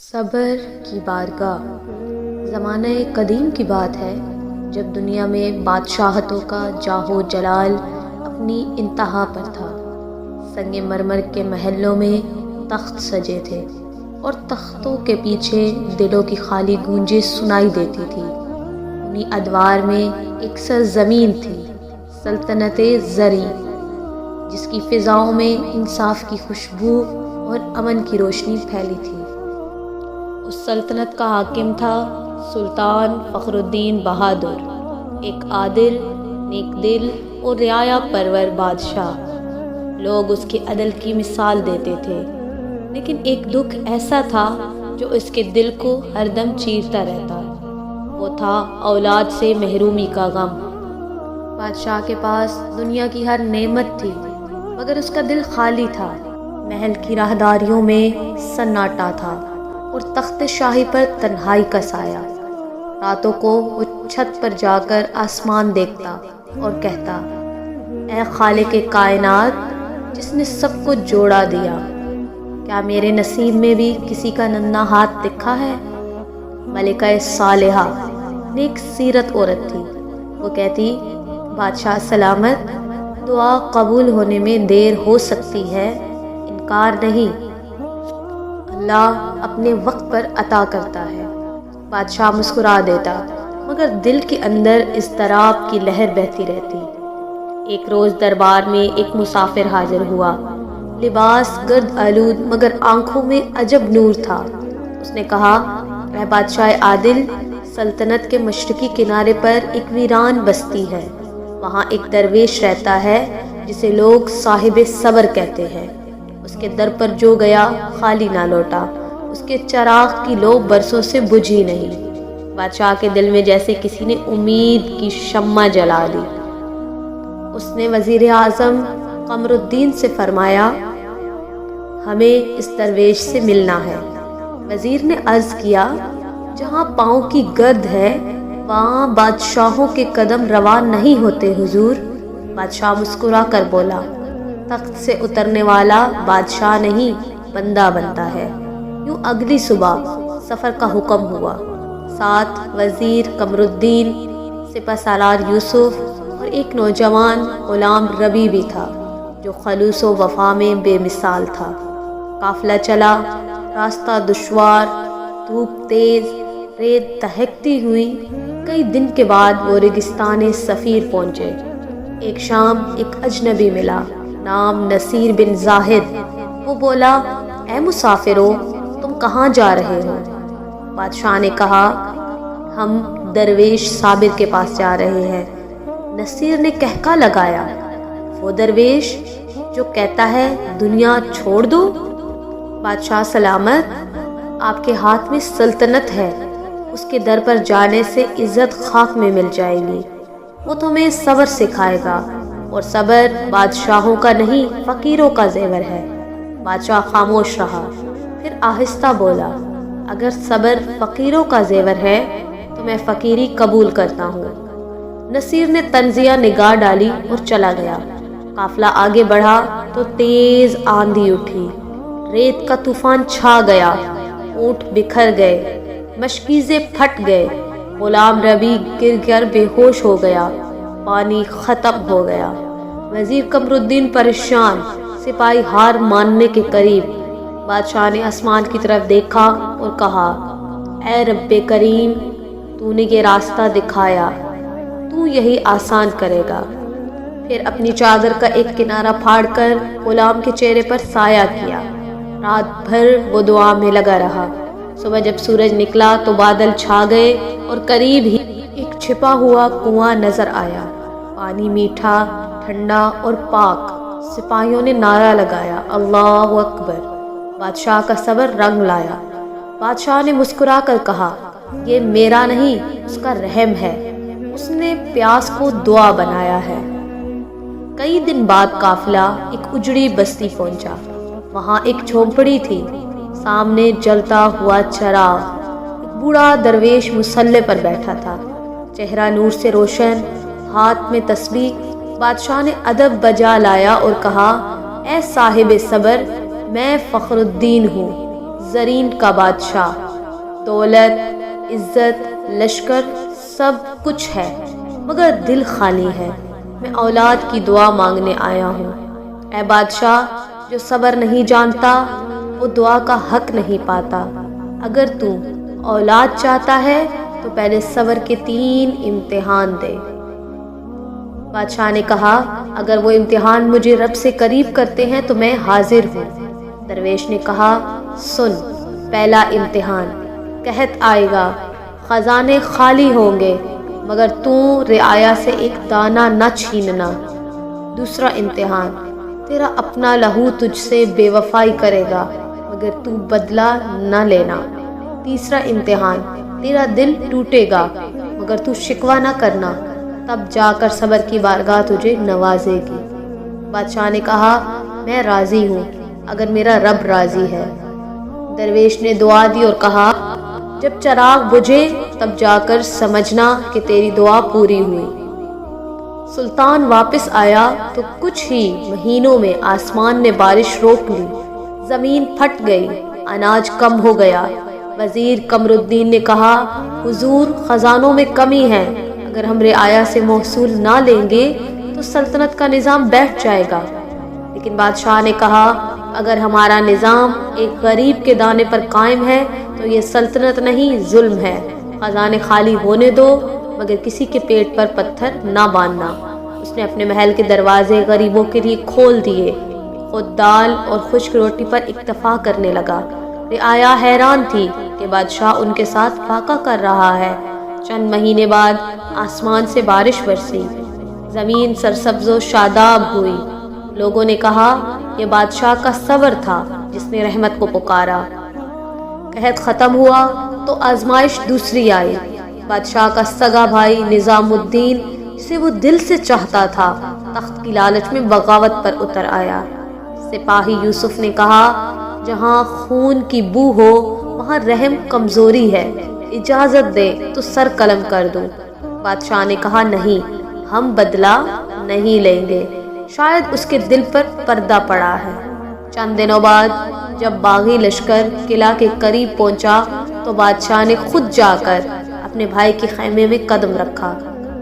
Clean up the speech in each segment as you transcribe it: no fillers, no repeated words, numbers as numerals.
صبر کی بارگاہ۔ زمانہ قدیم کی بات ہے جب دنیا میں بادشاہتوں کا جاہ و جلال اپنی انتہا پر تھا۔ سنگ مرمر کے محلوں میں تخت سجے تھے اور تختوں کے پیچھے دلوں کی خالی گونجیں سنائی دیتی تھی۔ انہی ادوار میں ایک سرزمین تھی، سلطنت زری، جس کی فضاؤں میں انصاف کی خوشبو اور امن کی روشنی پھیلی تھی۔ اس سلطنت کا حاکم تھا سلطان فخر الدین بہادر، ایک عادل، نیک دل اور رعایا پرور بادشاہ۔ لوگ اس کے عدل کی مثال دیتے تھے، لیکن ایک دکھ ایسا تھا جو اس کے دل کو ہر دم چیرتا رہتا۔ وہ تھا اولاد سے محرومی کا غم۔ بادشاہ کے پاس دنیا کی ہر نعمت تھی، مگر اس کا دل خالی تھا۔ محل کی راہداریوں میں سناٹا تھا اور تخت شاہی پر تنہائی کا سایہ۔ راتوں کو وہ چھت پر جا کر آسمان دیکھتا اور کہتا، اے خالق کائنات جس نے سب کو جوڑا دیا، کیا میرے نصیب میں بھی کسی کا ننھا ہاتھ دکھا ہے؟ ملکہ صالحہ نیک سیرت عورت تھی۔ وہ کہتی، بادشاہ سلامت، دعا قبول ہونے میں دیر ہو سکتی ہے، انکار نہیں، اللہ اپنے وقت پر عطا کرتا ہے۔ بادشاہ مسکرا دیتا، مگر دل کے اندر اضطراب کی لہر بہتی رہتی۔ ایک روز دربار میں ایک مسافر حاضر ہوا، لباس گرد آلود مگر آنکھوں میں عجب نور تھا۔ اس نے کہا، اے بادشاہ عادل، سلطنت کے مشرقی کنارے پر ایک ویران بستی ہے، وہاں ایک درویش رہتا ہے جسے لوگ صاحب صبر کہتے ہیں۔ اس کے در پر جو گیا خالی نہ لوٹا، اس کے چراغ کی لو برسوں سے بجھی نہیں۔ بادشاہ کے دل میں جیسے کسی نے امید کی شمع جلا دی۔ اس نے وزیر اعظم قمر الدین سے فرمایا، ہمیں اس درویش سے ملنا ہے۔ وزیر نے عرض کیا، جہاں پاؤں کی گرد ہے وہاں بادشاہوں کے قدم روا نہیں ہوتے حضور۔ بادشاہ مسکرا کر بولا، تخت سے اترنے والا بادشاہ نہیں بندہ بنتا ہے۔ یوں اگلی صبح سفر کا حکم ہوا۔ ساتھ وزیر قمر الدین، سپہ سالار یوسف اور ایک نوجوان غلام ربی بھی تھا جو خلوص و وفا میں بے مثال تھا۔ قافلہ چلا، راستہ دشوار، دھوپ تیز، ریت دہکتی ہوئی۔ کئی دن کے بعد وہ ریگستان سفیر پہنچے۔ ایک شام ایک اجنبی ملا، نام نصیر بن زاہد۔ وہ بولا، اے مسافرو، تم کہاں جا رہے ہو؟ بادشاہ نے کہا، ہم درویش صابر کے پاس جا رہے ہیں۔ نصیر نے کہکا لگایا، وہ درویش جو کہتا ہے دنیا چھوڑ دو؟ بادشاہ سلامت، آپ کے ہاتھ میں سلطنت ہے، اس کے در پر جانے سے عزت خاک میں مل جائے گی۔ وہ تمہیں صبر سکھائے گا، اور صبر بادشاہوں کا نہیں فقیروں کا زیور ہے۔ بادشاہ خاموش رہا، پھر آہستہ بولا، اگر صبر فقیروں کا زیور ہے تو میں فقیری قبول کرتا ہوں۔ نصیر نے طنزیہ نگاہ ڈالی اور چلا گیا۔ قافلہ آگے بڑھا تو تیز آندھی اٹھی، ریت کا طوفان چھا گیا، اونٹ بکھر گئے، مشکیزیں پھٹ گئے، غلام ربی گر کر بے ہوش ہو گیا، پانی ختم ہو گیا۔ وزیر قمر الدین پریشان، سپاہی ہار ماننے کے قریب۔ بادشاہ نے آسمان کی طرف دیکھا اور کہا، اے رب کریم، تو نے یہ راستہ دکھایا، تو یہی آسان کرے گا۔ پھر اپنی چادر کا ایک کنارہ پھاڑ کر غلام کے چہرے پر سایہ کیا۔ رات بھر وہ دعا میں لگا رہا۔ صبح جب سورج نکلا تو بادل چھا گئے اور قریب ہی ایک چھپا ہوا کنواں نظر آیا، پانی میٹھا، ٹھنڈا اور پاک۔ سپاہیوں نے نعرہ لگایا، اللہ اکبر۔ بادشاہ کا صبر رنگ لایا۔ بادشاہ نے مسکرا کر کہا، یہ میرا نہیں، اس کا رحم ہے، اس نے پیاس کو دعا بنایا ہے۔ کئی دن بعد قافلہ ایک اجڑی بستی پہنچا۔ وہاں ایک جھونپڑی تھی، سامنے جلتا ہوا چراغ۔ ایک بوڑھا درویش مصلے پر بیٹھا تھا، چہرہ نور سے روشن، ہاتھ میں تسبیح۔ بادشاہ نے ادب بجا لایا اور کہا، اے صاحب صبر، میں فخر الدین ہوں، زرین کا بادشاہ، دولت، عزت، لشکر سب کچھ ہے، مگر دل خالی ہے۔ میں اولاد کی دعا مانگنے آیا ہوں۔ اے بادشاہ، جو صبر نہیں جانتا وہ دعا کا حق نہیں پاتا۔ اگر تو اولاد چاہتا ہے تو پہلے صبر کے 3 امتحان دے۔ بادشاہ نے کہا، اگر وہ امتحان مجھے رب سے قریب کرتے ہیں تو میں حاضر ہوں۔ درویش نے کہا، سن، پہلا امتحان، قحط آئے گا، خزانے خالی ہوں گے، مگر تو رعایا سے ایک دانہ نہ چھیننا۔ دوسرا امتحان، تیرا اپنا لہو تجھ سے بے وفائی کرے گا، مگر تو بدلہ نہ لینا۔ تیسرا امتحان، تیرا دل ٹوٹے گا، مگر تو شکوہ نہ کرنا، تب جا کر صبر کی بارگاہ تجھے نوازے گی۔ بادشاہ نے کہا، میں راضی ہوں اگر میرا رب راضی ہے۔ درویش نے دعا دی اور کہا، جب چراغ بجھے تب جا کر سمجھنا کہ تیری دعا پوری ہوئی۔ سلطان واپس آیا تو کچھ ہی مہینوں میں آسمان نے بارش روک لی، زمین پھٹ گئی، اناج کم ہو گیا۔ وزیر قمر الدین نے کہا، حضور، خزانوں میں کمی ہے، اگر ہم رعایا سے محصول نہ لیں گے تو سلطنت کا نظام بیٹھ جائے گا۔ لیکن بادشاہ نے کہا، اگر ہمارا نظام ایک غریب کے دانے پر قائم ہے تو یہ سلطنت نہیں، ظلم ہے۔ خزانے خالی ہونے دو، مگر کسی کے پیٹ پر پتھر نہ باندھنا۔ اس نے اپنے محل کے دروازے غریبوں کے لیے کھول دیے، خود دال اور خشک روٹی پر اکتفا کرنے لگا۔ رعایا حیران تھی کہ بادشاہ ان کے ساتھ فاقہ کر رہا ہے۔ چند مہینے بعد آسمان سے بارش برسی، زمین سرسبز و شاداب ہوئی۔ لوگوں نے کہا، یہ بادشاہ کا صبر تھا جس نے رحمت کو پکارا۔ قحط ختم ہوا تو آزمائش دوسری آئی۔ بادشاہ کا سگا بھائی نظام الدین، جسے وہ دل سے چاہتا تھا، تخت کی لالچ میں بغاوت پر اتر آیا۔ سپاہی یوسف نے کہا، جہاں خون کی بو ہو وہاں رحم کمزوری ہے، اجازت دے تو سر قلم کر دوں۔ بادشاہ نے کہا، نہیں، ہم بدلہ نہیں لیں گے، شاید اس کے دل پر پردہ پڑا ہے۔ چند دنوں بعد جب باغی لشکر قلعہ کے قریب پہنچا تو بادشاہ نے خود جا کر اپنے بھائی کے خیمے میں قدم رکھا۔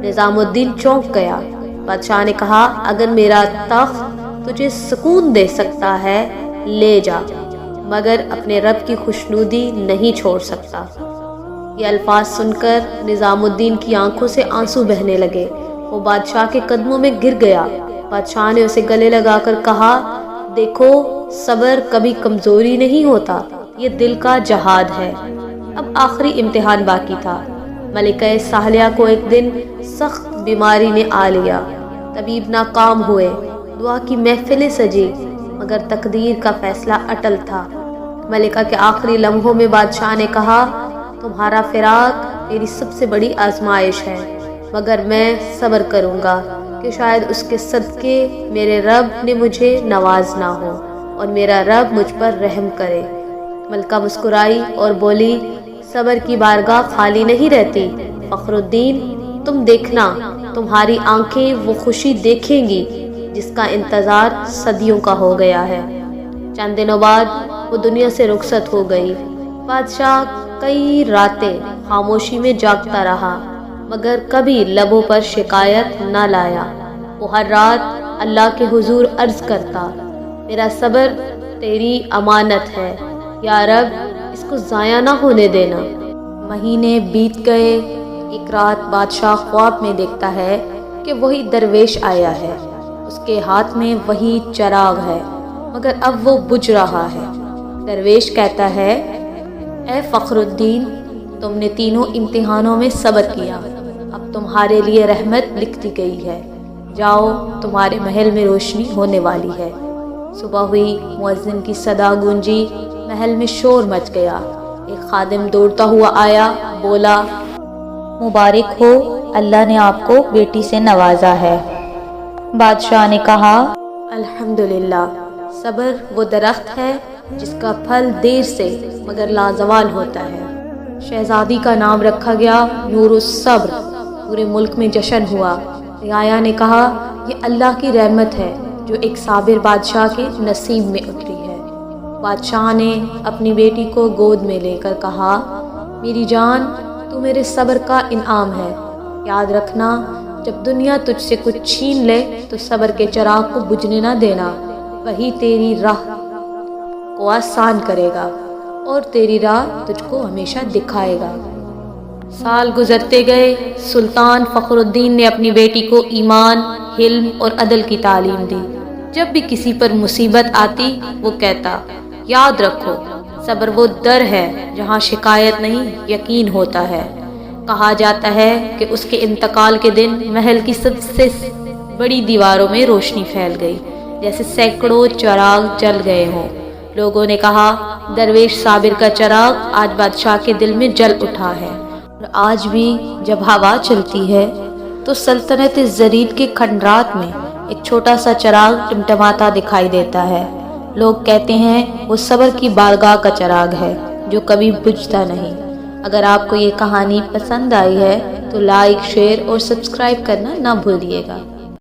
نظام الدین چونک گیا۔ بادشاہ نے کہا، اگر میرا تخت تجھے سکون دے سکتا ہے لے جا، مگر اپنے رب کی خوشنودی نہیں چھوڑ سکتا۔ یہ الفاظ سن کر نظام الدین کی آنکھوں سے آنسو بہنے لگے۔ وہ بادشاہ کے قدموں میں گر گیا۔ بادشاہ نے اسے گلے لگا کر کہا، دیکھو، صبر کبھی کمزوری نہیں ہوتا، یہ دل کا جہاد ہے۔ اب آخری امتحان باقی تھا۔ ملکہ ساہلیہ کو ایک دن سخت بیماری نے آ لیا۔ طبیب ناکام ہوئے، دعا کی محفلیں سجی، مگر تقدیر کا فیصلہ اٹل تھا۔ ملکہ کے آخری لمحوں میں بادشاہ نے کہا، تمہارا فراق میری سب سے بڑی آزمائش ہے، مگر میں صبر کروں گا کہ شاید اس کے صدقے میرے رب نے مجھے نوازنا ہو اور میرا رب مجھ پر رحم کرے۔ ملکہ مسکرائی اور بولی، صبر کی بارگاہ خالی نہیں رہتی فخر الدین، تم دیکھنا، تمہاری آنکھیں وہ خوشی دیکھیں گی جس کا انتظار صدیوں کا ہو گیا ہے۔ چند دنوں بعد وہ دنیا سے رخصت ہو گئی۔ بادشاہ کئی راتیں خاموشی میں جاگتا رہا، مگر کبھی لبوں پر شکایت نہ لایا۔ وہ ہر رات اللہ کے حضور عرض کرتا، میرا صبر تیری امانت ہے، یا رب اس کو ضائع نہ ہونے دینا۔ مہینے بیت گئے۔ ایک رات بادشاہ خواب میں دیکھتا ہے کہ وہی درویش آیا ہے، اس کے ہاتھ میں وہی چراغ ہے، مگر اب وہ بجھ رہا ہے۔ درویش کہتا ہے، اے فخر الدین، تم نے تینوں امتحانوں میں صبر کیا، اب تمہارے لیے رحمت لکھ دی گئی ہے، جاؤ، تمہارے محل میں روشنی ہونے والی ہے۔ صبح ہوئی، مؤذن کی صدا گونجی، محل میں شور مچ گیا۔ ایک خادم دوڑتا ہوا آیا، بولا، مبارک ہو، اللہ نے آپ کو بیٹی سے نوازا ہے۔ بادشاہ نے کہا، الحمدللہ، صبر وہ درخت ہے جس کا پھل دیر سے مگر لازوال ہوتا ہے۔ شہزادی کا نام رکھا گیا نور الصبر۔ پورے ملک میں جشن ہوا۔ رعایا نے کہا، یہ اللہ کی رحمت ہے جو ایک صابر بادشاہ کے نصیب میں اتری ہے۔ بادشاہ نے اپنی بیٹی کو گود میں لے کر کہا، میری جان، تو میرے صبر کا انعام ہے۔ یاد رکھنا، جب دنیا تجھ سے کچھ چھین لے تو صبر کے چراغ کو بجھنے نہ دینا، وہی تیری راہ کو آسان کرے گا اور تیری راہ تجھ کو ہمیشہ دکھائے گا۔ سال گزرتے گئے، سلطان فخر الدین نے اپنی بیٹی کو ایمان، حلم اور عدل کی تعلیم دی۔ جب بھی کسی پر مصیبت آتی وہ کہتا، یاد رکھو، صبر وہ در ہے جہاں شکایت نہیں یقین ہوتا ہے۔ کہا جاتا ہے کہ اس کے انتقال کے دن محل کی سب سے بڑی دیواروں میں روشنی پھیل گئی، جیسے سینکڑوں چراغ جل گئے ہوں۔ لوگوں نے کہا، درویش صابر کا چراغ آج بادشاہ کے دل میں جل اٹھا ہے۔ اور آج بھی جب ہوا چلتی ہے تو سلطنت زرید کے کھنڈرات میں ایک چھوٹا سا چراغ ٹمٹماتا دکھائی دیتا ہے۔ لوگ کہتے ہیں وہ صبر کی بارگاہ کا چراغ ہے جو کبھی بجھتا نہیں۔ اگر آپ کو یہ کہانی پسند آئی ہے تو لائک، شیئر اور سبسکرائب کرنا نہ بھولیے گا۔